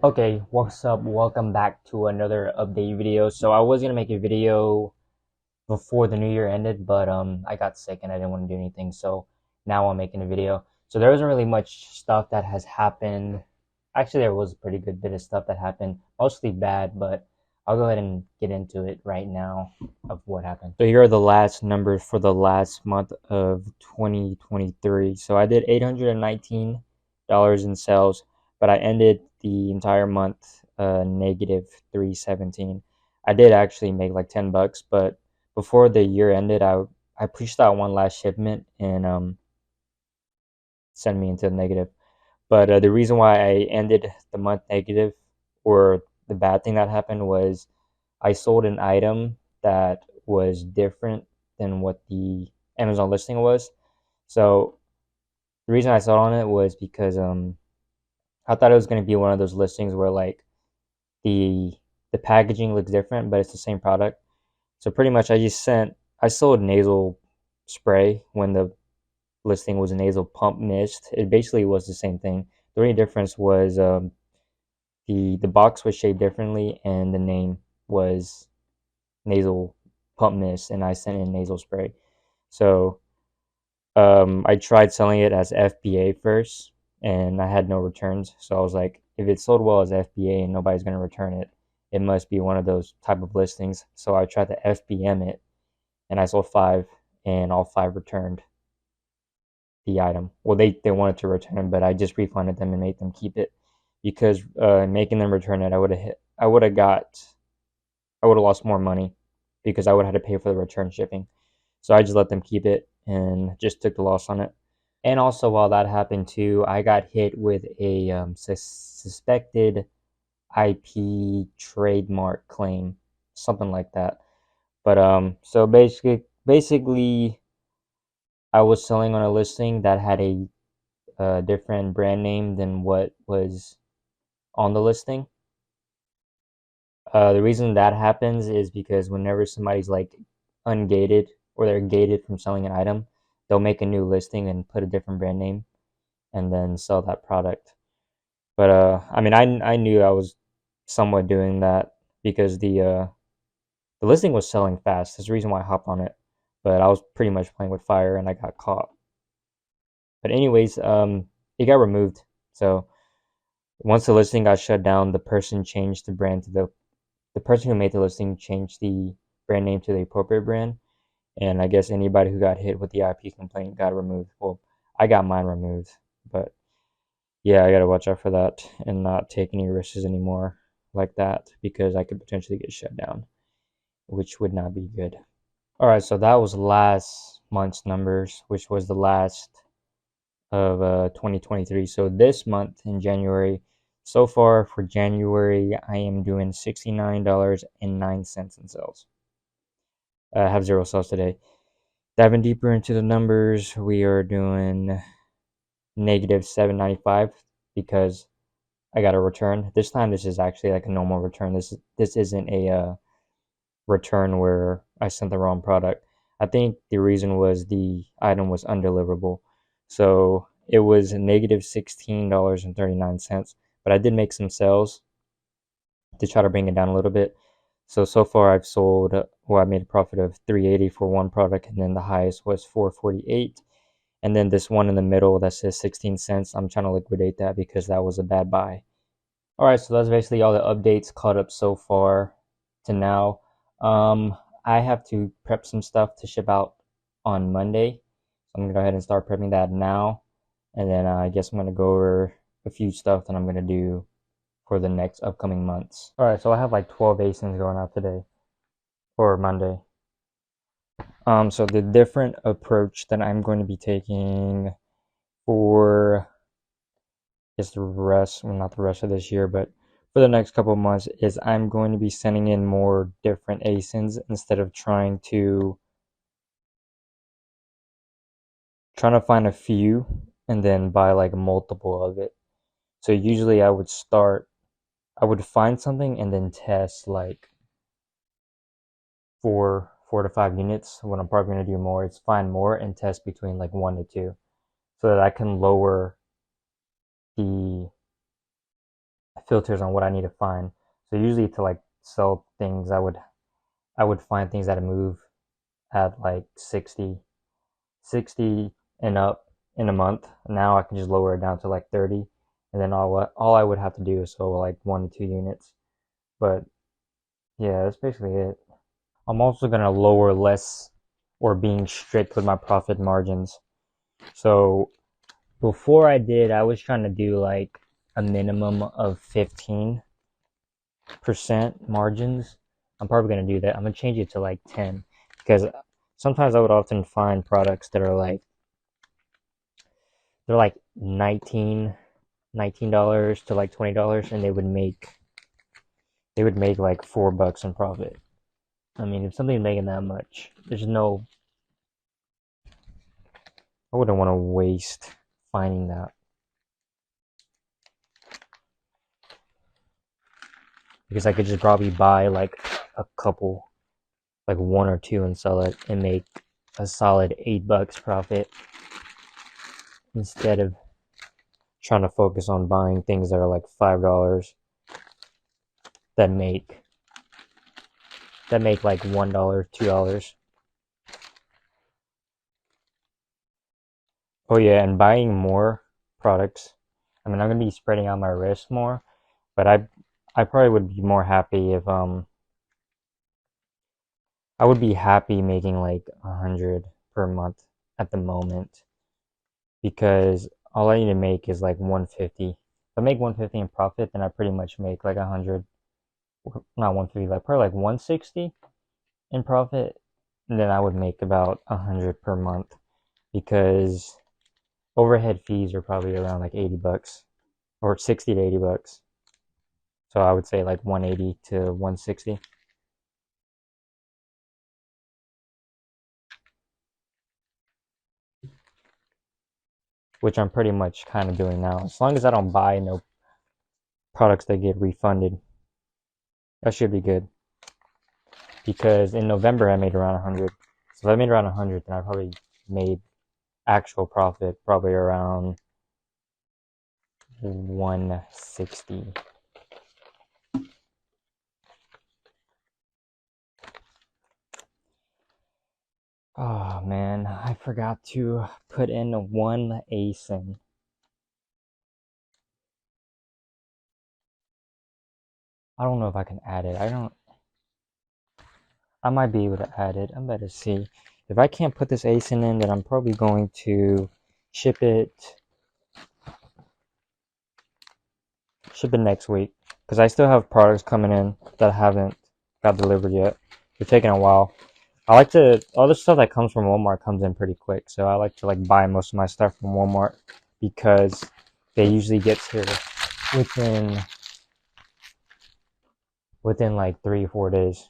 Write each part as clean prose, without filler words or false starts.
Okay, what's up? Welcome back to another update video. So I was gonna make a video before the new year ended, but I got sick and I didn't want to do anything. So now I'm making a video. So there wasn't really much stuff that has happened. Actually, there was a pretty good bit of stuff that happened, mostly bad, but I'll go ahead and get into it right now of what happened. So here are the last numbers for the last month of 2023. So I did $819 in sales, but I ended the entire month negative 317. I did actually make like $10, but before the year ended, I pushed out one last shipment and sent me into the negative. But the reason why I ended the month negative, or the bad thing that happened, was I sold an item that was different than what the Amazon listing was. So the reason I sold on it was because I thought it was going to be one of those listings where like the the packaging looks different, but it's the same product. So pretty much I sold nasal spray when the listing was a nasal pump mist. It basically was the same thing. The only difference was the box was shaped differently and the name was nasal pump mist, and I sent in nasal spray. So I tried selling it as FBA first, and I had no returns. So I was like, if it sold well as FBA and nobody's gonna return it, it must be one of those type of listings. So I tried to FBM it, and I sold five, and all five returned the item. Well, they wanted to return, but I just refunded them and made them keep it because making them return it, I would have lost more money because I would have had to pay for the return shipping. So I just let them keep it and just took the loss on it. And also, while that happened too, I got hit with a suspected IP trademark claim, something like that. But so basically, I was selling on a listing that had a different brand name than what was on the listing. The reason that happens is because whenever somebody's like ungated or they're gated from selling an item, they'll make a new listing and put a different brand name and then sell that product. But I mean, I knew I was somewhat doing that because the listing was selling fast. That's the reason why I hopped on it. But I was pretty much playing with fire and I got caught. But anyways, it got removed. So once the listing got shut down, the person changed the brand to the person who made the listing changed the brand name to the appropriate brand. And I guess anybody who got hit with the IP complaint got removed. Well, I got mine removed, but yeah, I gotta watch out for that and not take any risks anymore like that because I could potentially get shut down, which would not be good. All right, so that was last month's numbers, which was the last of 2023. So this month in January, so far for January, I am doing $69.09 in sales. I have zero sales today. Diving deeper into the numbers, we are doing negative 795 because I got a return. This time, this is actually like a normal return. This isn't a return where I sent the wrong product. I think the reason was the item was undeliverable. So it was negative $16.39. But I did make some sales to try to bring it down a little bit. So far I've sold, well, I made a profit of 380 for one product, and then the highest was 448. And then this one in the middle that says 16 cents, I'm trying to liquidate that because that was a bad buy. All right, so that's basically all the updates caught up so far to now. I have to prep some stuff to ship out on Monday. So I'm gonna go ahead and start prepping that now. And then I guess I'm gonna go over a few stuff that I'm gonna do for the next upcoming months. All right, so I have like 12 ASINs going out today or Monday. So the different approach that I'm going to be taking for just the rest, well, not the rest of this year, but for the next couple of months is I'm going to be sending in more different ASINs instead of trying to find a few and then buy like multiple of it. So usually I would find something and then test like four to five units. What I'm probably going to do more is find more and test between like one to two so that I can lower the filters on what I need to find. So usually to like sell things, I would find things that move at like 60 and up in a month. Now I can just lower it down to like 30, and then all I would have to do is sell like 1 to 2 units. But yeah, that's basically it. I'm also gonna lower less or being strict with my profit margins. So before I was trying to do like a minimum of 15% margins. I'm probably gonna do that. I'm gonna change it to like 10 because sometimes I would often find products that are like they're like $19 to like $20, and they would make like $4 in profit. I mean, if something's making that much, I wouldn't want to waste finding that, because I could just probably buy like a couple, like one or two, and sell it and make a solid $8 profit instead of trying to focus on buying things that are like $5 that make like $1, $2. Oh yeah, and buying more products. I mean, I'm gonna be spreading out my risk more, but I probably would be more happy if I would be happy making like 100 per month at the moment, because all I need to make is like 150. If I make 150 in profit, then I pretty much make like 100, not 150, like probably like 160 in profit, and then I would make about 100 per month, because overhead fees are probably around like $80 or 60 to $80. So I would say like 180 to 160, which I'm pretty much kind of doing now. As long as I don't buy no products that get refunded, that should be good. Because in November I made around 100. So if I made around 100, then I probably made actual profit probably around 160. Oh man, I forgot to put in one ASIN. I don't know if I can add it. I might be able to add it. I'm better see. If I can't put this ASIN in, then I'm probably going to ship it next week, because I still have products coming in that haven't got delivered yet. They're taking a while. All the stuff that comes from Walmart comes in pretty quick, so I like to like buy most of my stuff from Walmart, because they usually get here within like 3 or 4 days.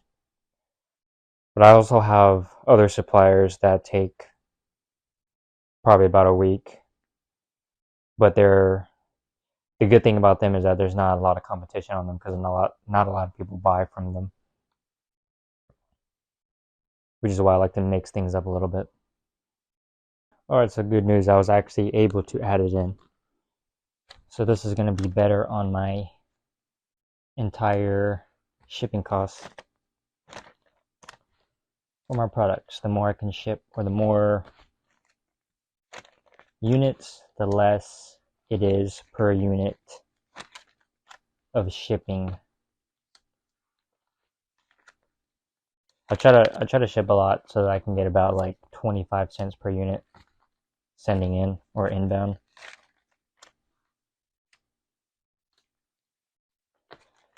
But I also have other suppliers that take probably about a week, but the good thing about them is that there's not a lot of competition on them, because not a lot of people buy from them, which is why I like to mix things up a little bit. Alright, so good news, I was actually able to add it in. So this is going to be better on my entire shipping costs for my products. The more I can ship, or the more units, the less it is per unit of shipping. I try to ship a lot so that I can get about like 25 cents per unit sending in or inbound.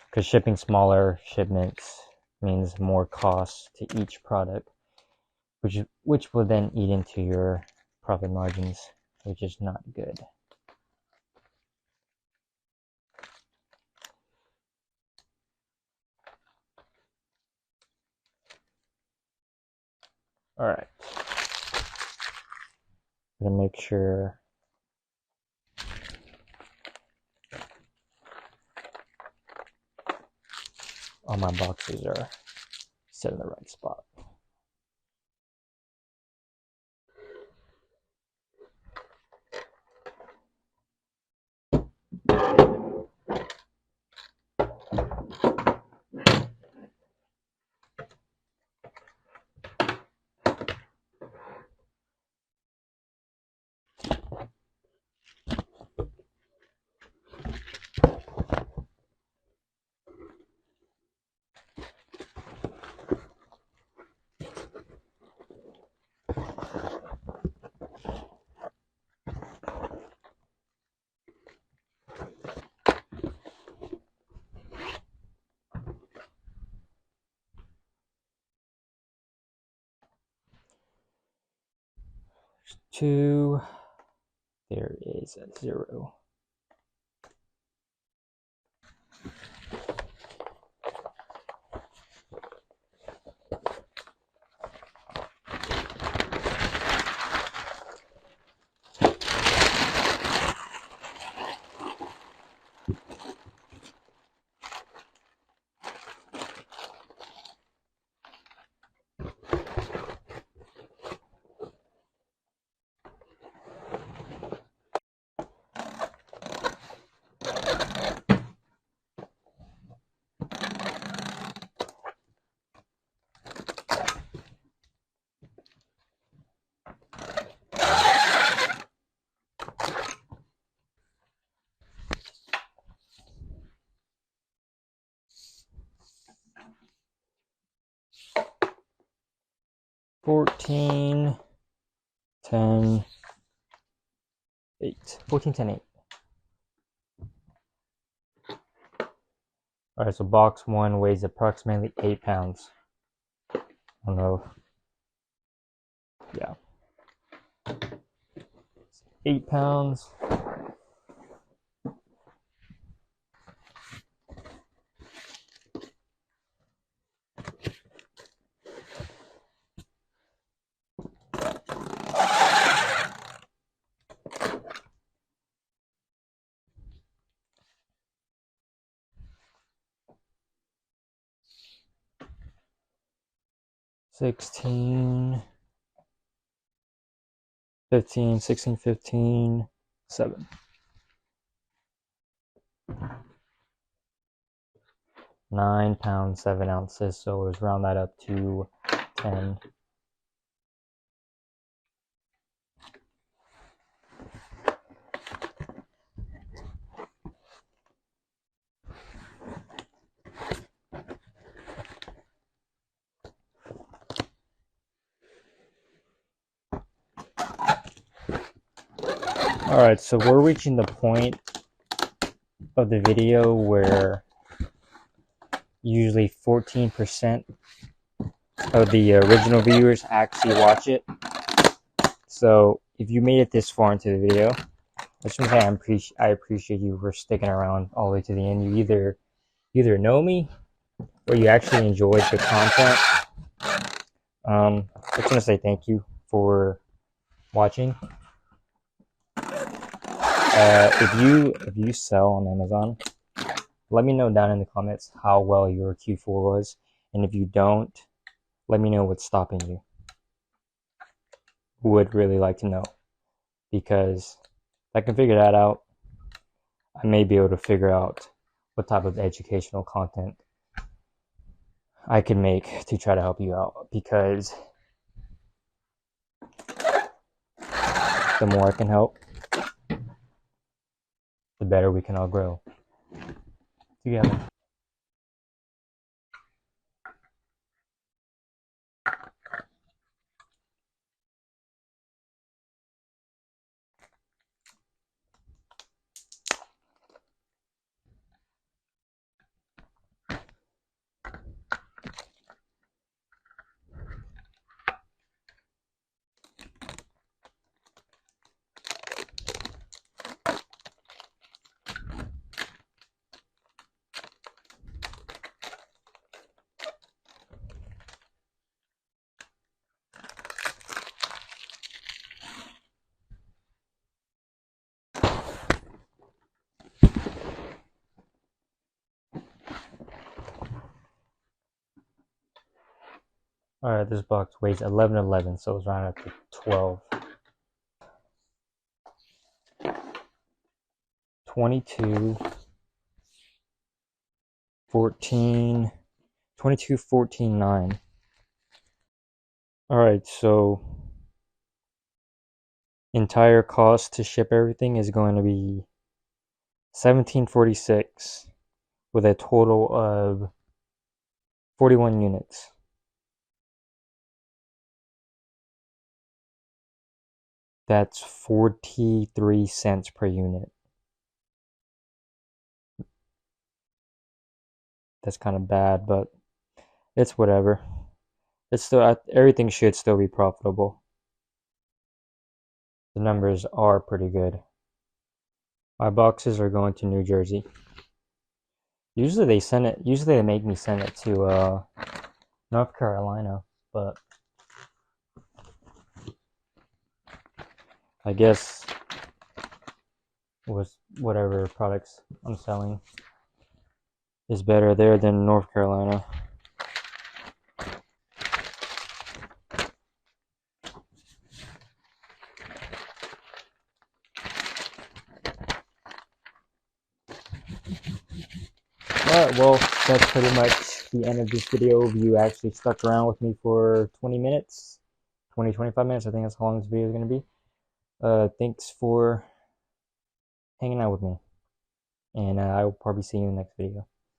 Because shipping smaller shipments means more cost to each product, which will then eat into your profit margins, which is not good. All right, I'm gonna make sure all my boxes are set in the right spot. 2. There is a 0. $14, $10, $8. $14, $10, $8. Alright, so box 1 weighs approximately 8 pounds. I don't know. Yeah. 8 pounds. $16, $15, $16, $15, $7. 9 pounds, 7 ounces. So let's round that up to 10. Alright, so we're reaching the point of the video where usually 14% of the original viewers actually watch it. So if you made it this far into the video, I just want to say I appreciate you for sticking around all the way to the end. You either know me or you actually enjoyed the content. I just want to say thank you for watching. If you sell on Amazon, let me know down in the comments how well your Q4 was, and if you don't, let me know what's stopping you. Would really like to know, because if I can figure that out, I may be able to figure out what type of educational content I can make to try to help you out, because the more I can help, the better we can all grow together. Alright, this box weighs 11, so it's rounded up to 12. 22, 14, 22, 14, 9. Alright, so entire cost to ship everything is going to be $17.46 with a total of 41 units. That's 43 cents per unit. That's kind of bad, but it's whatever. It's still, everything should still be profitable. the numbers are pretty good. My boxes are going to New Jersey. Usually they make me send it to North Carolina, but I guess with whatever products I'm selling is better there than North Carolina. Alright, well, that's pretty much the end of this video. You actually stuck around with me for 20 minutes, 25 minutes. I think that's how long this video is going to be. Thanks for hanging out with me, and I will probably see you in the next video.